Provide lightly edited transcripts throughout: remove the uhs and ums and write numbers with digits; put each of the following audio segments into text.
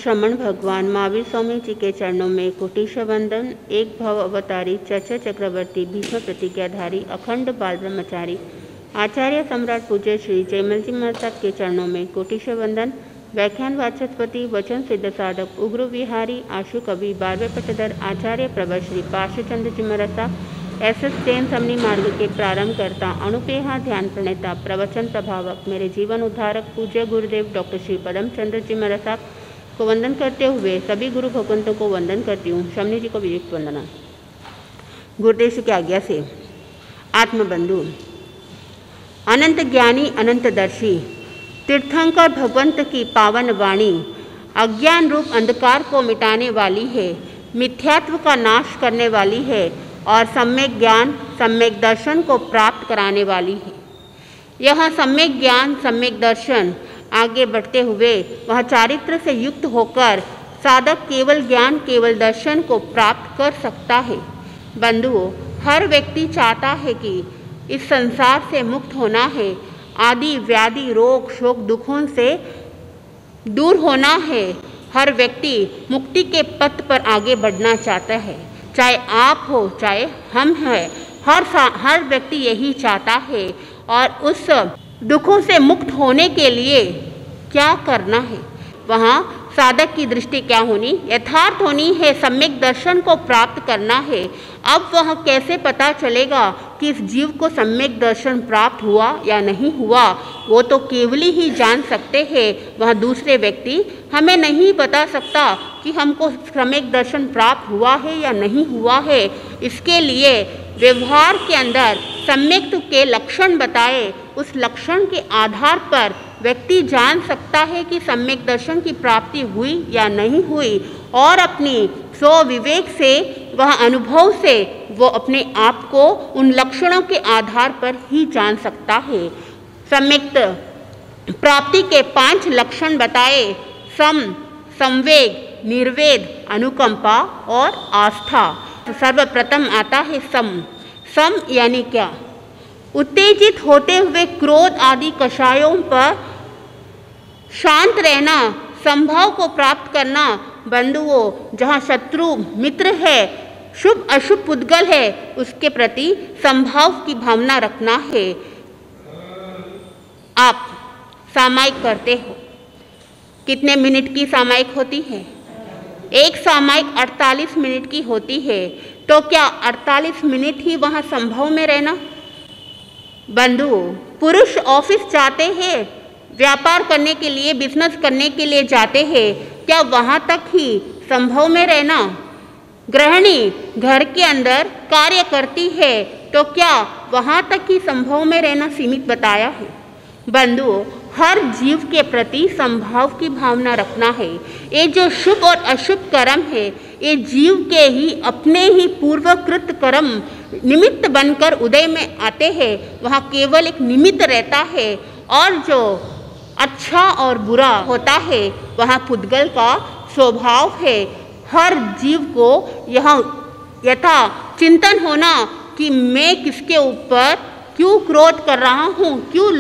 श्रमण भगवान महावीर स्वामी जी के चरणों में कोटिश वंदन। एक भव अवतारी चर्चा चक्रवर्ती भीष्म प्रतिज्ञाधारी अखंड बाल ब्रह्मचारी आचार्य सम्राट पूज्य श्री जयमल जी महाराज के चरणों में कोटिश वंदन। व्याख्यान वाचस्पति वचन सिद्ध साधक उग्र विहारी आशु कवि 12वें पट्टधर आचार्य प्रभा श्री पार्श्वचंद्र जी महाराज एस जैन समनी मार्ग के प्रारंभ करता अनुपेहा ध्यान प्रणेता प्रवचन प्रभावक मेरे जीवन उद्धारक पूज्य गुरुदेव डॉक्टर श्री पदम चंद्र जी महाराज को वंदन करते हुए सभी गुरु भगवंतों को वंदन करती हूँ। शमनी जी को विवेक वंदना। गुरुदेव की आज्ञा से आत्मबंधु अनंत ज्ञानी अनंत दर्शी तीर्थंकर भगवंत की पावन वाणी अज्ञान रूप अंधकार को मिटाने वाली है, मिथ्यात्व का नाश करने वाली है और सम्यक ज्ञान सम्यक दर्शन को प्राप्त कराने वाली है। यह सम्यक ज्ञान सम्यक दर्शन आगे बढ़ते हुए वह चारित्र से युक्त होकर साधक केवल ज्ञान केवल दर्शन को प्राप्त कर सकता है। बंधुओं, हर व्यक्ति चाहता है कि इस संसार से मुक्त होना है, आदि व्याधि रोग शोक दुखों से दूर होना है। हर व्यक्ति मुक्ति के पथ पर आगे बढ़ना चाहता है, चाहे आप हो चाहे हम हैं। हर व्यक्ति यही चाहता है और उस दुखों से मुक्त होने के लिए क्या करना है, वहाँ साधक की दृष्टि क्या होनी, यथार्थ होनी है, सम्यक दर्शन को प्राप्त करना है। अब वह कैसे पता चलेगा कि इस जीव को सम्यक दर्शन प्राप्त हुआ या नहीं हुआ, वो तो केवल ही जान सकते हैं। वह दूसरे व्यक्ति हमें नहीं बता सकता कि हमको सम्यक दर्शन प्राप्त हुआ है या नहीं हुआ है। इसके लिए व्यवहार के अंदर सम्यक्त्व के लक्षण बताए, उस लक्षण के आधार पर व्यक्ति जान सकता है कि सम्यक दर्शन की प्राप्ति हुई या नहीं हुई और अपनी स्वविवेक से वह अनुभव से वो अपने आप को उन लक्षणों के आधार पर ही जान सकता है। सम्यक प्राप्ति के 5 लक्षण बताए, सम, संवेग, निर्वेद, अनुकंपा और आस्था। तो सर्वप्रथम आता है सम। सम यानी क्या? उत्तेजित होते हुए क्रोध आदि कषायों पर शांत रहना, संभव को प्राप्त करना। बंधुओं, जहाँ शत्रु मित्र है, शुभ अशुभ पुद्गल है, उसके प्रति संभाव की भावना रखना है। आप सामायिक करते हो, कितने मिनट की सामायिक होती है? एक सामायिक 48 मिनट की होती है। तो क्या 48 मिनट ही वहाँ संभव में रहना? बंधुओं, पुरुष ऑफिस जाते हैं, व्यापार करने के लिए बिजनेस करने के लिए जाते हैं, क्या वहाँ तक ही संभव में रहना? गृहिणी घर के अंदर कार्य करती है, तो क्या वहाँ तक ही संभव में रहना सीमित बताया है? बंधुओं, हर जीव के प्रति संभाव की भावना रखना है। ये जो शुभ और अशुभ कर्म है, ये जीव के ही अपने ही पूर्वकृत कर्म निमित्त बनकर उदय में आते हैं। वहाँ केवल एक निमित्त रहता है और जो अच्छा और बुरा होता है वहाँ पुद्गल का स्वभाव है। हर जीव को यह यथा चिंतन होना कि मैं किसके ऊपर क्यों क्रोध कर रहा हूँ, क्यों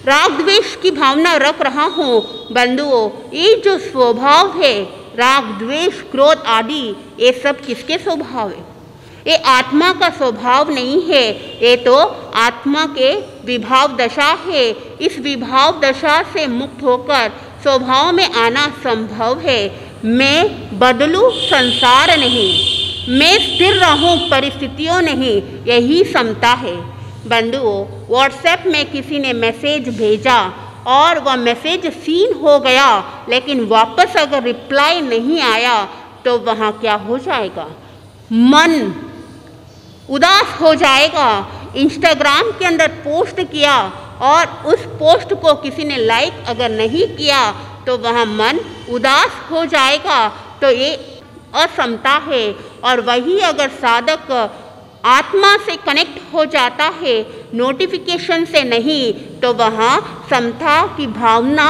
राग द्वेष की भावना रख रहा हूँ। बंधुओं, ये जो स्वभाव है, राग द्वेष क्रोध आदि, ये सब किसके स्वभाव है? ये आत्मा का स्वभाव नहीं है, ये तो आत्मा के विभाव दशा है। इस विभाव दशा से मुक्त होकर स्वभाव में आना संभव है। मैं बदलूं संसार नहीं, मैं स्थिर रहूं परिस्थितियों नहीं, यही समता है। बंधुओं, व्हाट्सएप में किसी ने मैसेज भेजा और वह मैसेज सीन हो गया, लेकिन वापस अगर रिप्लाई नहीं आया तो वहाँ क्या हो जाएगा? मन उदास हो जाएगा। इंस्टाग्राम के अंदर पोस्ट किया और उस पोस्ट को किसी ने लाइक अगर नहीं किया तो वहाँ मन उदास हो जाएगा। तो ये असमता है। और वही अगर साधक आत्मा से कनेक्ट हो जाता है, नोटिफिकेशन से नहीं, तो वहाँ समता की भावना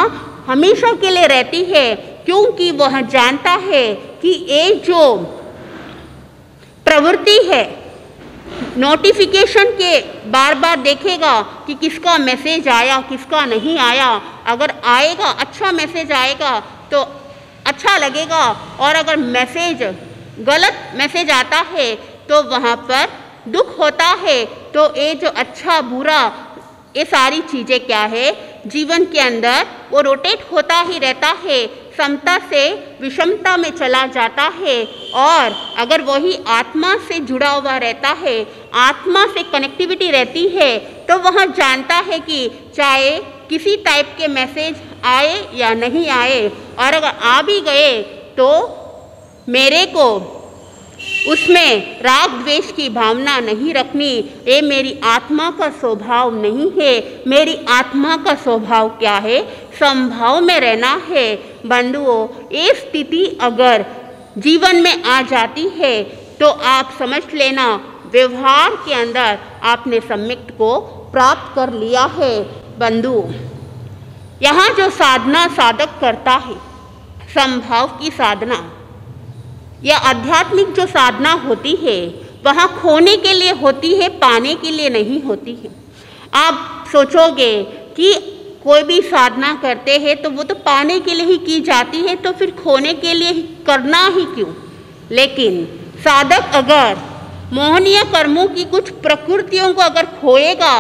हमेशा के लिए रहती है, क्योंकि वह जानता है कि ये जो प्रवृत्ति है, नोटिफिकेशन के बार बार देखेगा कि किसका मैसेज आया किसका नहीं आया। अगर आएगा अच्छा मैसेज आएगा तो अच्छा लगेगा, और अगर मैसेज गलत मैसेज आता है तो वहाँ पर दुख होता है। तो ये जो अच्छा बुरा ये सारी चीज़ें क्या है, जीवन के अंदर वो रोटेट होता ही रहता है, समता से विषमता में चला जाता है। और अगर वही आत्मा से जुड़ा हुआ रहता है, आत्मा से कनेक्टिविटी रहती है, तो वह जानता है कि चाहे किसी टाइप के मैसेज आए या नहीं आए, और अगर आ भी गए तो मेरे को उसमें राग द्वेष की भावना नहीं रखनी। ये मेरी आत्मा का स्वभाव नहीं है। मेरी आत्मा का स्वभाव क्या है, समभाव में रहना है। बंधुओं, ये स्थिति अगर जीवन में आ जाती है तो आप समझ लेना व्यवहार के अंदर आपने सम्यक्त को प्राप्त कर लिया है। बंधु, यहाँ जो साधना साधक करता है, समभाव की साधना या आध्यात्मिक जो साधना होती है, वहाँ खोने के लिए होती है, पाने के लिए नहीं होती है। आप सोचोगे कि कोई भी साधना करते हैं तो वो तो पाने के लिए ही की जाती है, तो फिर खोने के लिए करना ही क्यों। लेकिन साधक अगर मोहनीय कर्मों की कुछ प्रकृतियों को अगर खोएगा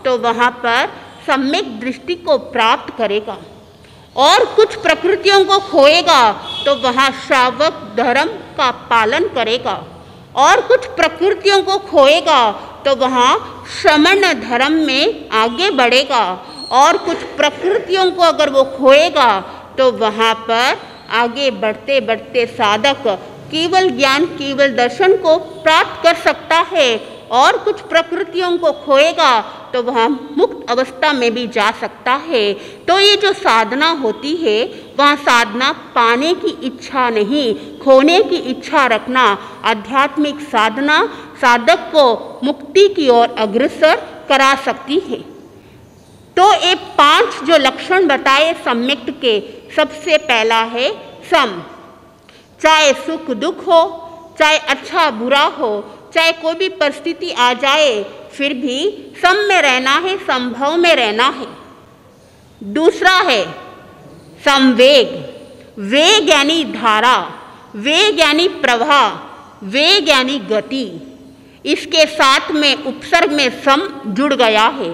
तो वहाँ पर सम्यक दृष्टि को प्राप्त करेगा, और कुछ प्रकृतियों को खोएगा तो वहाँ श्रावक धर्म का पालन करेगा, और कुछ प्रकृतियों को खोएगा तो वहाँ श्रमण धर्म में आगे बढ़ेगा, और कुछ प्रकृतियों को अगर वो खोएगा तो वहाँ पर आगे बढ़ते बढ़ते साधक केवल ज्ञान, केवल दर्शन को प्राप्त कर सकता है, और कुछ प्रकृतियों को खोएगा तो वह मुक्त अवस्था में भी जा सकता है। तो ये जो साधना होती है, वह साधना पाने की इच्छा नहीं, खोने की इच्छा रखना। आध्यात्मिक साधना साधक को मुक्ति की ओर अग्रसर करा सकती है। तो ये 5 जो लक्षण बताए सम्यक्त के, सबसे पहला है सम। चाहे सुख दुख हो, चाहे अच्छा बुरा हो, चाहे कोई भी परिस्थिति आ जाए, फिर भी सम में रहना है, संभव में रहना है। दूसरा है संवेग। वेग यानी धारा, वेग यानी प्रवाह, वेग यानी गति। इसके साथ में उपसर्ग में सम जुड़ गया है,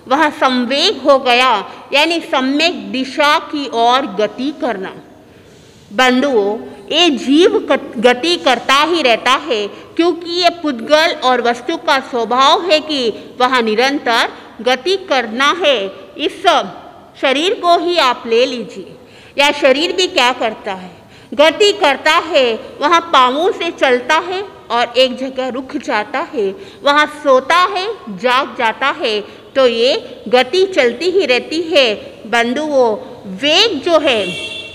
वह संवेग हो गया, यानी सम्यक दिशा की ओर गति करना। बंधुओं, ये जीव गति करता ही रहता है, क्योंकि ये पुद्गल और वस्तु का स्वभाव है कि वह निरंतर गति करना है। इस शरीर को ही आप ले लीजिए, या शरीर भी क्या करता है, गति करता है। वहाँ पाँवों से चलता है और एक जगह रुक जाता है, वहाँ सोता है, जाग जाता है, तो ये गति चलती ही रहती है। बंधुओं, वेग जो है,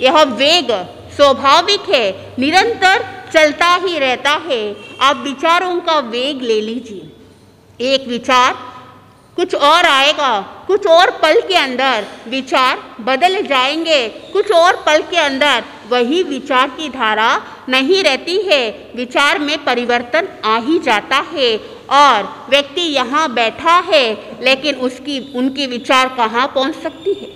यह वेग स्वाभाविक है, निरंतर चलता ही रहता है। आप विचारों का वेग ले लीजिए, एक विचार कुछ और आएगा, कुछ और पल के अंदर विचार बदल जाएंगे, कुछ और पल के अंदर वही विचार की धारा नहीं रहती है, विचार में परिवर्तन आ ही जाता है। और व्यक्ति यहाँ बैठा है, लेकिन उनकी विचार कहाँ पहुँच सकती है,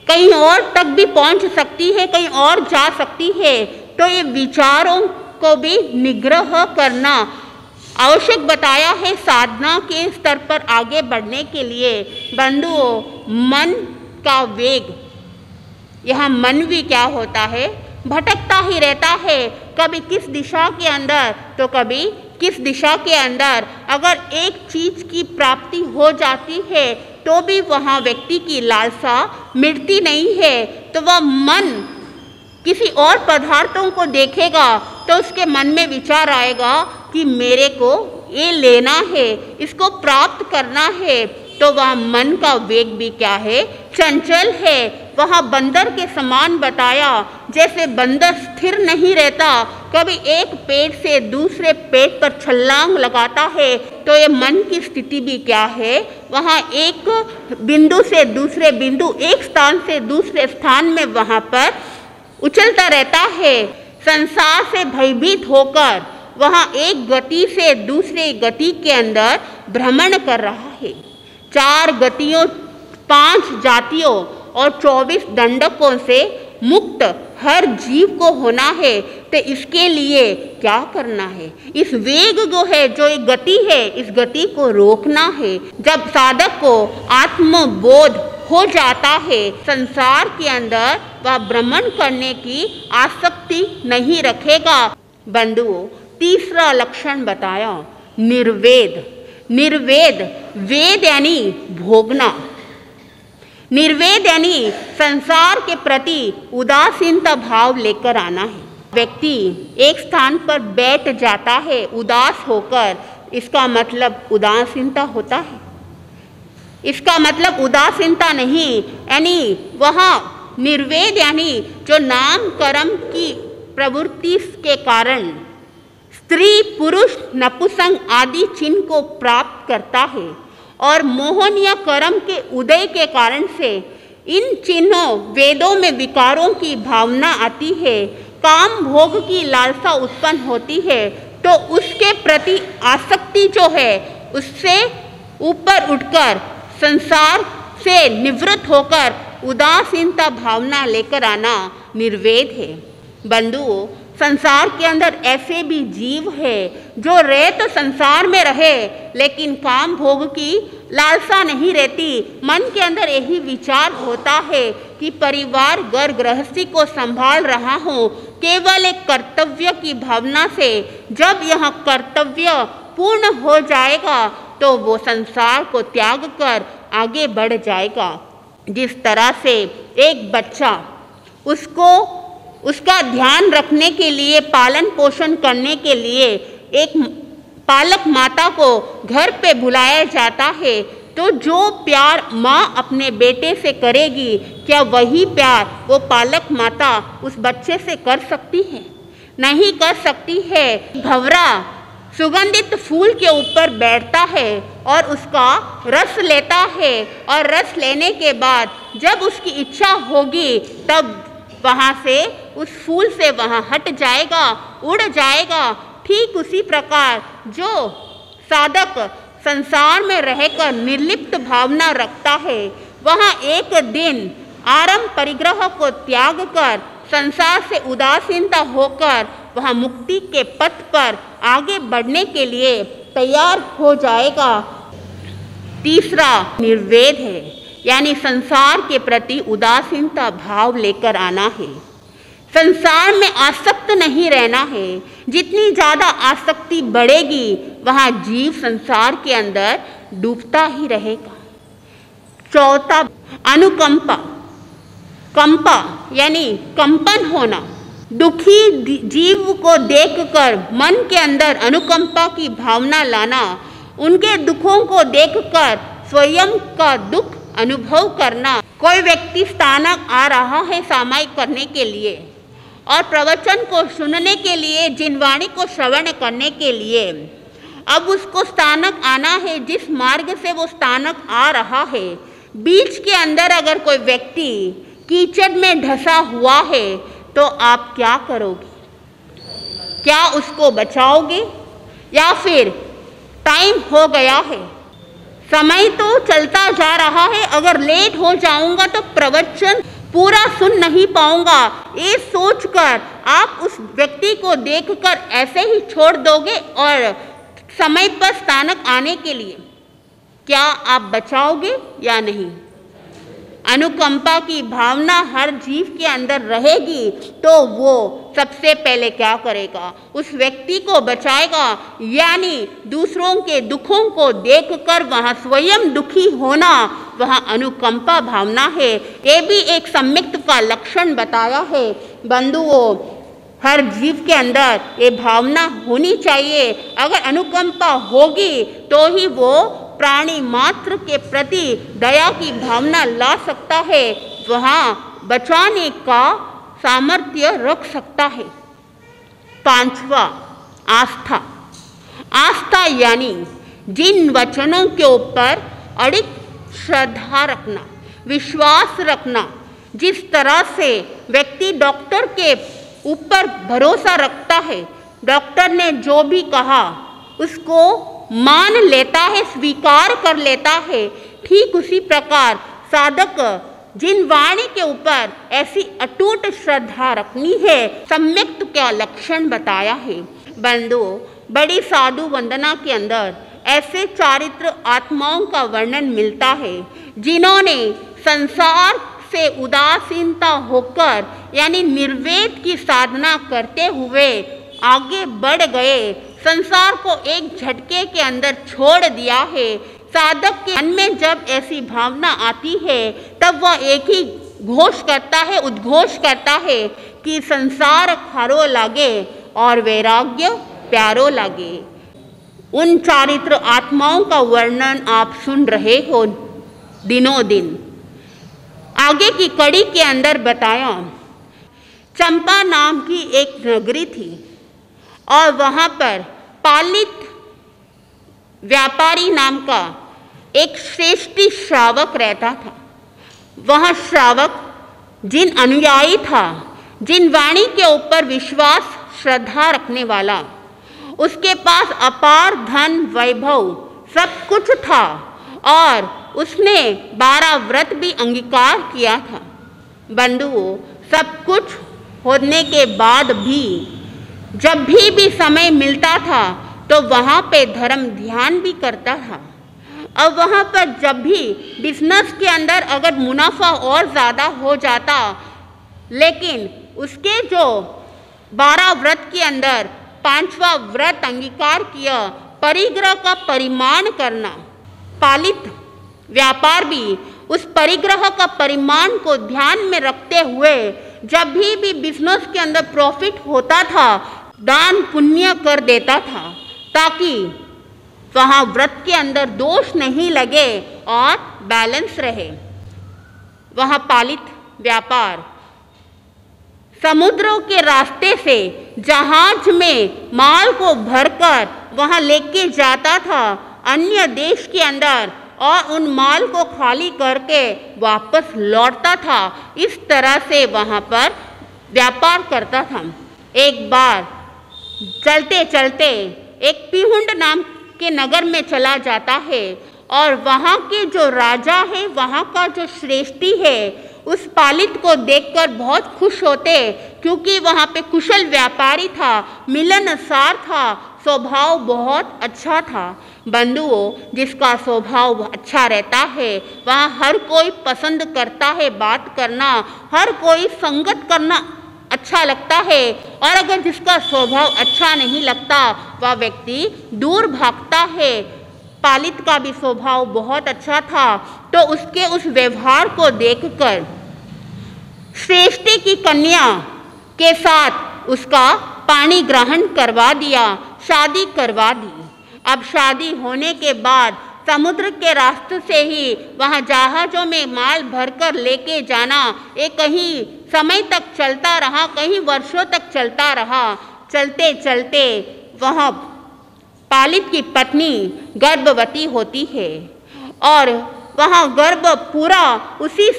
कहीं और तक भी पहुँच सकती है, कहीं और जा सकती है। तो ये विचारों को भी निग्रह करना आवश्यक बताया है साधना के स्तर पर आगे बढ़ने के लिए। बंधुओं, मन का वेग, यह मन भी क्या होता है, भटकता ही रहता है, कभी किस दिशा के अंदर तो कभी किस दिशा के अंदर। अगर एक चीज की प्राप्ति हो जाती है तो भी वहाँ व्यक्ति की लालसा मिटती नहीं है, तो वह मन किसी और पदार्थों को देखेगा तो उसके मन में विचार आएगा कि मेरे को ये लेना है, इसको प्राप्त करना है। तो वह मन का वेग भी क्या है, चंचल है। वहाँ बंदर के समान बताया, जैसे बंदर स्थिर नहीं रहता, कभी एक पेड़ से दूसरे पेड़ पर छलांग लगाता है, तो ये मन की स्थिति भी क्या है, वहाँ एक बिंदु से दूसरे बिंदु, एक स्थान से दूसरे स्थान में वहाँ पर उछलता रहता है। संसार से भयभीत होकर वहाँ एक गति से दूसरे गति के अंदर भ्रमण कर रहा है। 4 गतियों, 5 जातियों और 24 दंडकों से मुक्त हर जीव को होना है, तो इसके लिए क्या करना है? इस वेग जो है, जो एक गति है, इस गति को रोकना है। जब साधक को आत्मबोध हो जाता है, संसार के अंदर वह भ्रमण करने की आसक्ति नहीं रखेगा। बंधुओं, तीसरा लक्षण बताया निर्वेद। निर्वेद, वेद यानी भोगना। निर्वेद यानी संसार के प्रति उदासीनता भाव लेकर आना है। व्यक्ति एक स्थान पर बैठ जाता है उदास होकर, इसका मतलब उदासीनता होता है। इसका मतलब उदासीनता नहीं, यानी वहाँ निर्वेद यानी जो नाम कर्म की प्रवृत्ति के कारण स्त्री पुरुष नपुंसक आदि चिन्ह को प्राप्त करता है, और मोहन या कर्म के उदय के कारण से इन चिन्हों वेदों में विकारों की भावना आती है, काम भोग की लालसा उत्पन्न होती है, तो उसके प्रति आसक्ति जो है उससे ऊपर उठकर संसार से निवृत्त होकर उदासीनता भावना लेकर आना निर्वेद है। बंधुओं, संसार के अंदर ऐसे भी जीव है जो रहे तो संसार में रहे, लेकिन काम भोग की लालसा नहीं रहती। मन के अंदर यही विचार होता है कि परिवार घर गृहस्थी को संभाल रहा हूँ, केवल एक कर्तव्य की भावना से। जब यह कर्तव्य पूर्ण हो जाएगा तो वो संसार को त्याग कर आगे बढ़ जाएगा। जिस तरह से एक बच्चा, उसका ध्यान रखने के लिए, पालन पोषण करने के लिए एक पालक माता को घर पे बुलाया जाता है, तो जो प्यार माँ अपने बेटे से करेगी, क्या वही प्यार वो पालक माता उस बच्चे से कर सकती है? नहीं कर सकती है। भंवरा सुगंधित फूल के ऊपर बैठता है और उसका रस लेता है, और रस लेने के बाद जब उसकी इच्छा होगी तब वहाँ से, उस फूल से वहाँ हट जाएगा, उड़ जाएगा। ठीक उसी प्रकार जो साधक संसार में रहकर निर्लिप्त भावना रखता है, वहाँ एक दिन आरंभ परिग्रह को त्याग कर संसार से उदासीनता होकर वह मुक्ति के पथ पर आगे बढ़ने के लिए तैयार हो जाएगा। तीसरा निर्वेद है, यानी संसार के प्रति उदासीनता भाव लेकर आना है। संसार में आसक्त नहीं रहना है। जितनी ज़्यादा आसक्ति बढ़ेगी, वहाँ जीव संसार के अंदर डूबता ही रहेगा। चौथा अनुकंपा। कंपा यानी कंपन होना। दुखी जीव को देखकर मन के अंदर अनुकंपा की भावना लाना, उनके दुखों को देखकर स्वयं का दुख अनुभव करना। कोई व्यक्ति स्थानक आ रहा है सामायिक करने के लिए और प्रवचन को सुनने के लिए, जिनवाणी को श्रवण करने के लिए। अब उसको स्थानक आना है, जिस मार्ग से वो स्थानक आ रहा है, बीच के अंदर अगर कोई व्यक्ति कीचड़ में धंसा हुआ है तो आप क्या करोगे? क्या उसको बचाओगे या फिर टाइम हो गया है, समय तो चलता जा रहा है, अगर लेट हो जाऊंगा तो प्रवचन पूरा सुन नहीं पाऊंगा, ये सोचकर आप उस व्यक्ति को देखकर ऐसे ही छोड़ दोगे और समय पर स्थानक आने के लिए क्या आप बचाओगे या नहीं? अनुकंपा की भावना हर जीव के अंदर रहेगी तो वो सबसे पहले क्या करेगा? उस व्यक्ति को बचाएगा, यानी दूसरों के दुखों को देखकर वहाँ स्वयं दुखी होना, वहाँ अनुकंपा भावना है। ये भी एक सम्यक्त का लक्षण बताया है। बंधुओं, हर जीव के अंदर ये भावना होनी चाहिए। अगर अनुकंपा होगी तो ही वो प्राणी मात्र के प्रति दया की भावना ला सकता है, वहाँ बचाने का सामर्थ्य रख सकता है। पांचवा आस्था। आस्था यानी जिन वचनों के ऊपर अड़िग श्रद्धा रखना, विश्वास रखना। जिस तरह से व्यक्ति डॉक्टर के ऊपर भरोसा रखता है, डॉक्टर ने जो भी कहा उसको मान लेता है, स्वीकार कर लेता है, ठीक उसी प्रकार साधक जिन वाणी के ऊपर ऐसी अटूट श्रद्धा रखनी है, सम्यक्त का लक्षण बताया है। बंधुओं, बड़ी साधु वंदना के अंदर ऐसे चारित्र आत्माओं का वर्णन मिलता है जिन्होंने संसार से उदासीनता होकर यानी निर्वेद की साधना करते हुए आगे बढ़ गए, संसार को एक झटके के अंदर छोड़ दिया है। साधक के मन में जब ऐसी भावना आती है तब वह एक ही घोष करता है, उद्घोष करता है कि संसार खारो लागे और वैराग्य प्यारो लागे। उन चारित्र आत्माओं का वर्णन आप सुन रहे हो दिनों दिन। आगे की कड़ी के अंदर बताया, चंपा नाम की एक नगरी थी और वहाँ पर पालित व्यापारी नाम का एक श्रेष्ठी श्रावक रहता था। वह श्रावक जिन अनुयायी था, जिन वाणी के ऊपर विश्वास श्रद्धा रखने वाला, उसके पास अपार धन वैभव सब कुछ था और उसने 12 व्रत भी अंगीकार किया था। बंधुओं, सब कुछ होने के बाद भी जब भी समय मिलता था तो वहाँ पे धर्म ध्यान भी करता था। अब वहाँ पर जब भी बिजनेस के अंदर अगर मुनाफा और ज़्यादा हो जाता, लेकिन उसके जो 12 व्रत के अंदर 5वां व्रत अंगीकार किया, परिग्रह का परिमाण करना। पालित व्यापार भी उस परिग्रह का परिमाण को ध्यान में रखते हुए जब भी बिजनेस के अंदर प्रॉफिट होता था, दान पुण्य कर देता था ताकि वहाँ व्रत के अंदर दोष नहीं लगे और बैलेंस रहे। वहाँ पालित व्यापार समुद्रों के रास्ते से जहाज में माल को भरकर वहाँ लेके जाता था अन्य देश के अंदर और उन माल को खाली करके वापस लौटता था। इस तरह से वहाँ पर व्यापार करता था। एक बार चलते चलते एक पिहुंड नाम के नगर में चला जाता है और वहाँ के जो राजा है, वहाँ का जो श्रेष्ठी है, उस पालित को देखकर बहुत खुश होते क्योंकि वहाँ पे कुशल व्यापारी था, मिलनसार था, स्वभाव बहुत अच्छा था। बंधुओं, जिसका स्वभाव अच्छा रहता है वहाँ हर कोई पसंद करता है बात करना, हर कोई संगत करना अच्छा लगता है और अगर जिसका स्वभाव अच्छा नहीं लगता वह व्यक्ति दूर भागता है। पालित का भी स्वभाव बहुत अच्छा था तो उसके उस व्यवहार को देखकर श्रेष्ठी की कन्या के साथ उसका पाणी ग्रहण करवा दिया, शादी करवा दी। अब शादी होने के बाद समुद्र के रास्ते से ही वहाँ जहाज़ों में माल भरकर लेके जाना एक कहीं समय तक चलता रहा, कहीं वर्षों तक चलता रहा। चलते चलते वहाँ पालित की पत्नी गर्भवती होती है और वहाँ गर्भ पूरा उसी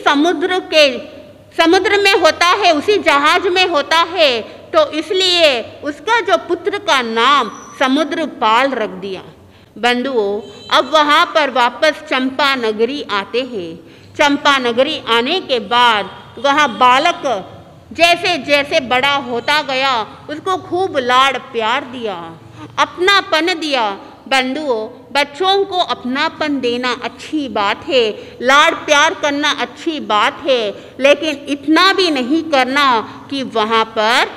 समुद्र में होता है, उसी जहाज में होता है, तो इसलिए उसका जो पुत्र का नाम समुद्रपाल रख दिया। बंधुओं, अब वहाँ पर वापस चंपा नगरी आते हैं। चंपा नगरी आने के बाद वहाँ बालक जैसे जैसे बड़ा होता गया उसको खूब लाड़ प्यार दिया, अपनापन दिया। बंधुओं, बच्चों को अपनापन देना अच्छी बात है, लाड़ प्यार करना अच्छी बात है, लेकिन इतना भी नहीं करना कि वहाँ पर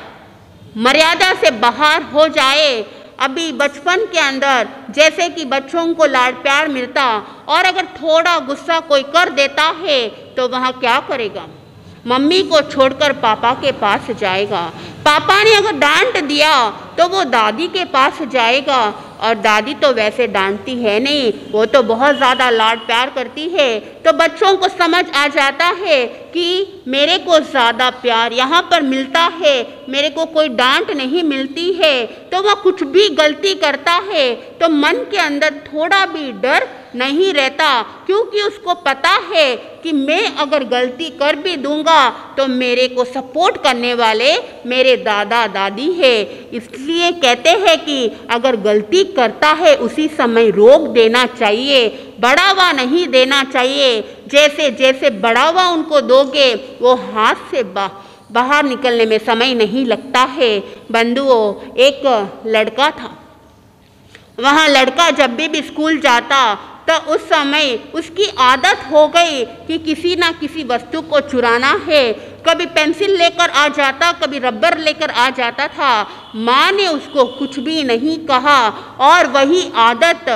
मर्यादा से बाहर हो जाए। अभी बचपन के अंदर जैसे कि बच्चों को लाड़ प्यार मिलता और अगर थोड़ा गुस्सा कोई कर देता है तो वहाँ क्या करेगा? मम्मी को छोड़कर पापा के पास जाएगा। पापा ने अगर डांट दिया तो वो दादी के पास जाएगा और दादी तो वैसे डांटती है नहीं, वो तो बहुत ज़्यादा लाड प्यार करती है। तो बच्चों को समझ आ जाता है कि मेरे को ज़्यादा प्यार यहाँ पर मिलता है, मेरे को कोई डांट नहीं मिलती है। तो वह कुछ भी गलती करता है तो मन के अंदर थोड़ा भी डर नहीं रहता, क्योंकि उसको पता है कि मैं अगर गलती कर भी दूंगा तो मेरे को सपोर्ट करने वाले मेरे दादा दादी है। इसलिए कहते हैं कि अगर गलती करता है उसी समय रोक देना चाहिए, बढ़ावा नहीं देना चाहिए। जैसे जैसे बढ़ावा उनको दोगे वो हाथ से बाहर निकलने में समय नहीं लगता है। बंधुओं, एक लड़का था। वहाँ लड़का जब भी स्कूल जाता तो उस समय उसकी आदत हो गई कि किसी ना किसी वस्तु को चुराना है। कभी पेंसिल लेकर आ जाता, कभी रबर लेकर आ जाता था। माँ ने उसको कुछ भी नहीं कहा और वही आदत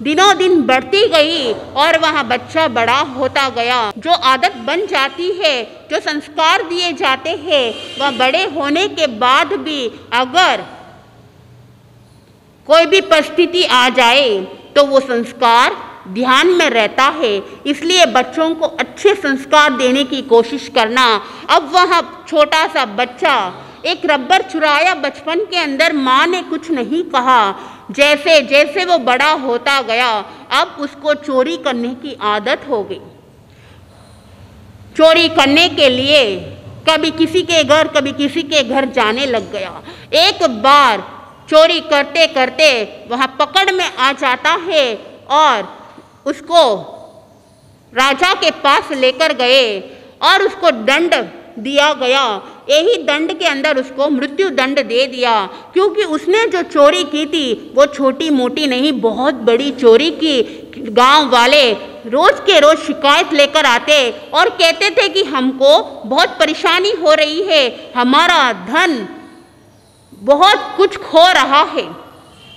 दिनों दिन बढ़ती गई और वहाँ बच्चा बड़ा होता गया। जो आदत बन जाती है, जो संस्कार दिए जाते हैं, वह बड़े होने के बाद भी अगर कोई भी परिस्थिति आ जाए तो वो संस्कार ध्यान में रहता है। इसलिए बच्चों को अच्छे संस्कार देने की कोशिश करना। अब वह छोटा सा बच्चा एक रबर चुराया बचपन के अंदर, माँ ने कुछ नहीं कहा। जैसे जैसे वो बड़ा होता गया, अब उसको चोरी करने की आदत हो गई। चोरी करने के लिए कभी किसी के घर, कभी किसी के घर जाने लग गया। एक बार चोरी करते करते वहाँ पकड़ में आ जाता है और उसको राजा के पास लेकर गए और उसको दंड दिया गया। यही दंड के अंदर उसको मृत्यु दंड दे दिया, क्योंकि उसने जो चोरी की थी वो छोटी मोटी नहीं, बहुत बड़ी चोरी की। गांव वाले रोज के रोज शिकायत लेकर आते और कहते थे कि हमको बहुत परेशानी हो रही है, हमारा धन बहुत कुछ खो रहा है।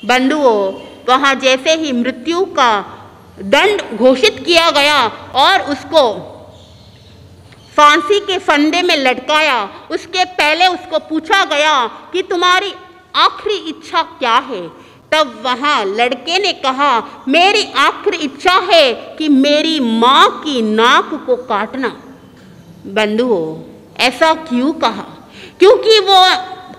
बंधुओं, वहाँ जैसे ही मृत्यु का दंड घोषित किया गया और उसको फांसी के फंदे में लटकाया, उसके पहले उसको पूछा गया कि तुम्हारी आखिरी इच्छा क्या है। तब वहाँ लड़के ने कहा, मेरी आखिरी इच्छा है कि मेरी माँ की नाक को काटना। बंधुओं, ऐसा क्यों कहा? क्योंकि वो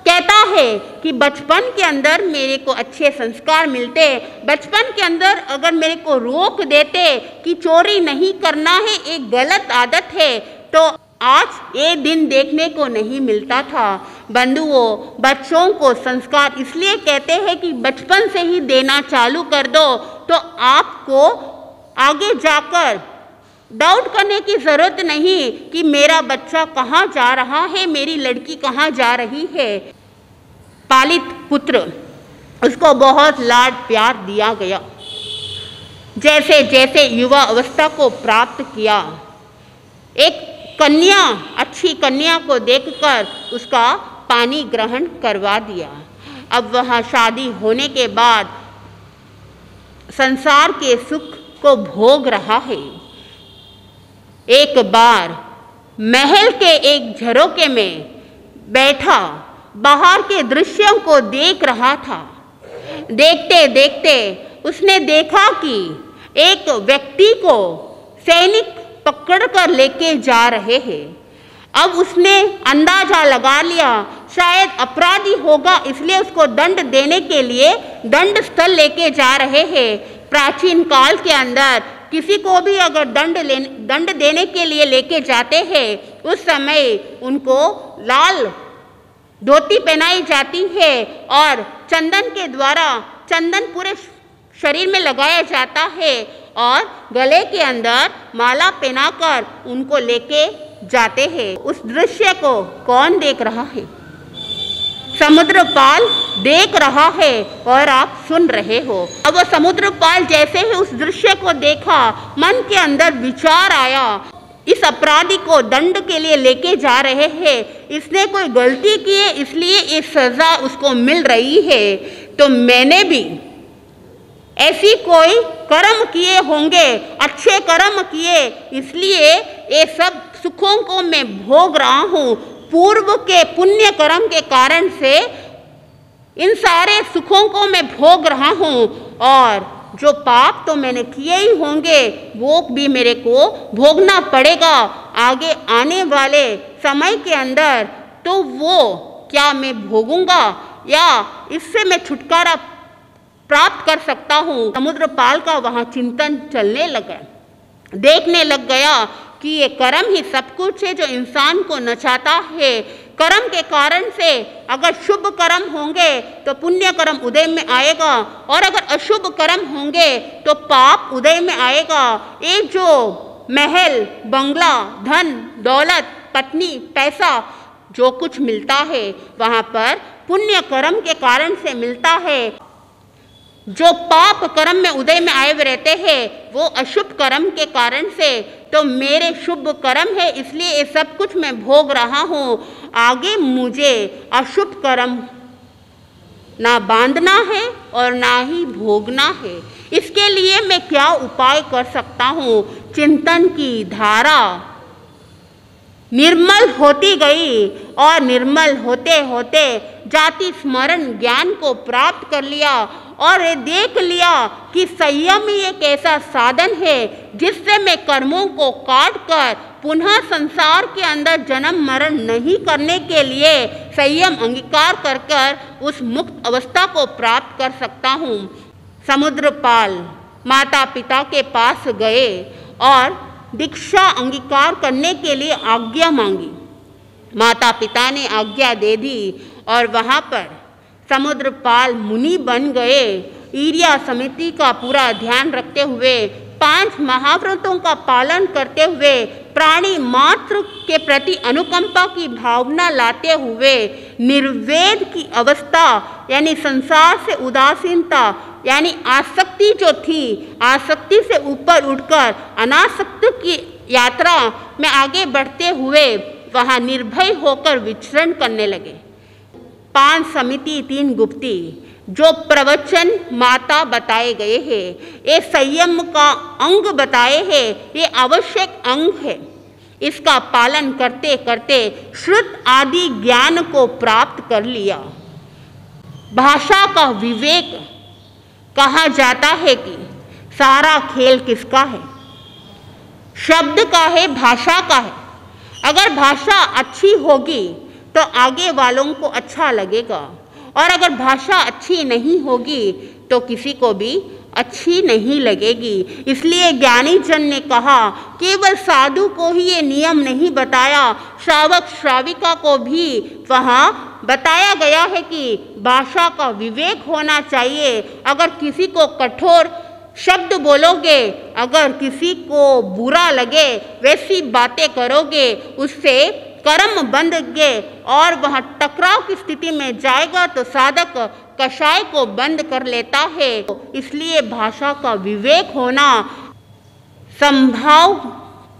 कहता है कि बचपन के अंदर मेरे को अच्छे संस्कार मिलते, बचपन के अंदर अगर मेरे को रोक देते कि चोरी नहीं करना है, एक गलत आदत है, तो आज ये दिन देखने को नहीं मिलता था। बंधुओं, बच्चों को संस्कार इसलिए कहते हैं कि बचपन से ही देना चालू कर दो तो आपको आगे जाकर डाउट करने की ज़रूरत नहीं कि मेरा बच्चा कहाँ जा रहा है, मेरी लड़की कहाँ जा रही है। पालित पुत्र, उसको बहुत लाड प्यार दिया गया। जैसे जैसे युवा अवस्था को प्राप्त किया, एक कन्या, अच्छी कन्या को देखकर उसका पानी ग्रहण करवा दिया। अब वह शादी होने के बाद संसार के सुख को भोग रहा है। एक बार महल के एक झरोके में बैठा बाहर के दृश्यों को देख रहा था। देखते देखते उसने देखा कि एक व्यक्ति को सैनिक पकड़कर लेके जा रहे हैं। अब उसने अंदाजा लगा लिया शायद अपराधी होगा, इसलिए उसको दंड देने के लिए दंड स्थल लेके जा रहे हैं। प्राचीन काल के अंदर किसी को भी अगर दंड देने के लिए लेके जाते हैं, उस समय उनको लाल धोती पहनाई जाती है और चंदन के द्वारा चंदन पूरे शरीर में लगाया जाता है और गले के अंदर माला पहनाकर उनको लेके जाते हैं। उस दृश्य को कौन देख रहा है? समुद्रपाल देख रहा है और आप सुन रहे हो। अब वो समुद्रपाल जैसे ही उस दृश्य को देखा, मन के अंदर विचार आया, इस अपराधी को दंड के लिए लेके जा रहे हैं, इसने कोई गलती की है इसलिए ये सजा उसको मिल रही है, तो मैंने भी ऐसी कोई कर्म किए होंगे, अच्छे कर्म किए, इसलिए ये सब सुखों को मैं भोग रहा हूँ। पूर्व के पुण्य कर्म के कारण से इन सारे सुखों को मैं भोग रहा हूँ और जो पाप तो मैंने किए ही होंगे वो भी मेरे को भोगना पड़ेगा आगे आने वाले समय के अंदर। तो वो क्या मैं भोगूंगा या इससे मैं छुटकारा प्राप्त कर सकता हूँ? समुद्रपाल का वहाँ चिंतन चलने लगा, देखने लग गया कि ये कर्म ही सब कुछ है जो इंसान को नचाता है। कर्म के कारण से अगर शुभ कर्म होंगे तो पुण्य कर्म उदय में आएगा और अगर अशुभ कर्म होंगे तो पाप उदय में आएगा। ये जो महल, बंगला, धन, दौलत, पत्नी, पैसा जो कुछ मिलता है वहाँ पर पुण्य कर्म के कारण से मिलता है। जो पाप कर्म में उदय में आए हुए रहते हैं वो अशुभ कर्म के कारण से, तो मेरे शुभ कर्म है इसलिए ये सब कुछ मैं भोग रहा हूँ। आगे मुझे अशुभ कर्म ना बांधना है और ना ही भोगना है। इसके लिए मैं क्या उपाय कर सकता हूँ? चिंतन की धारा निर्मल होती गई और निर्मल होते होते जाति स्मरण ज्ञान को प्राप्त कर लिया और ये देख लिया कि संयम ही एक ऐसा साधन है जिससे मैं कर्मों को काट कर पुनः संसार के अंदर जन्म मरण नहीं करने के लिए संयम अंगीकार कर कर उस मुक्त अवस्था को प्राप्त कर सकता हूँ। समुद्रपाल माता पिता के पास गए और दीक्षा अंगीकार करने के लिए आज्ञा मांगी। माता पिता ने आज्ञा दे दी और वहाँ पर समुद्रपाल मुनि बन गए। ईर्या समिति का पूरा ध्यान रखते हुए 5 महाव्रतों का पालन करते हुए प्राणी मात्र के प्रति अनुकंपा की भावना लाते हुए निर्वेद की अवस्था यानी संसार से उदासीनता यानी आसक्ति जो थी, आसक्ति से ऊपर उठकर अनासक्त की यात्रा में आगे बढ़ते हुए वहाँ निर्भय होकर विचरण करने लगे। 5 समिति 3 गुप्ती जो प्रवचन माता बताए गए हैं, ये संयम का अंग बताए हैं, ये आवश्यक अंग है। इसका पालन करते करते श्रुत आदि ज्ञान को प्राप्त कर लिया। भाषा का विवेक कहा जाता है कि सारा खेल किसका है? शब्द का है, भाषा का है। अगर भाषा अच्छी होगी तो आगे वालों को अच्छा लगेगा और अगर भाषा अच्छी नहीं होगी तो किसी को भी अच्छी नहीं लगेगी। इसलिए ज्ञानी जन ने कहा केवल साधु को ही ये नियम नहीं बताया, श्रावक श्राविका को भी वहाँ बताया गया है कि भाषा का विवेक होना चाहिए। अगर किसी को कठोर शब्द बोलोगे, अगर किसी को बुरा लगे वैसी बातें करोगे, उससे कर्म बंधेंगे और वह टकराव की स्थिति में जाएगा तो साधक कषाय को बंद कर लेता है। इसलिए भाषा का विवेक होना संभाव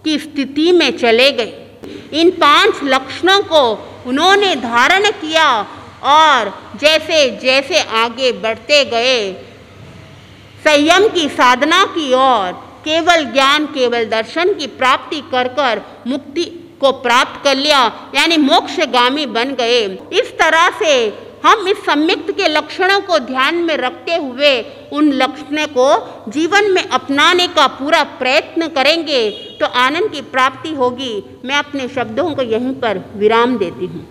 की स्थिति में चले गए। इन 5 लक्षणों को उन्होंने धारण किया और जैसे जैसे आगे बढ़ते गए संयम की साधना की ओर, केवल ज्ञान केवल दर्शन की प्राप्ति कर कर मुक्ति को प्राप्त कर लिया यानी मोक्षगामी बन गए। इस तरह से हम इस सम्यक्त के लक्षणों को ध्यान में रखते हुए उन लक्षणों को जीवन में अपनाने का पूरा प्रयत्न करेंगे तो आनंद की प्राप्ति होगी। मैं अपने शब्दों को यहीं पर विराम देती हूँ।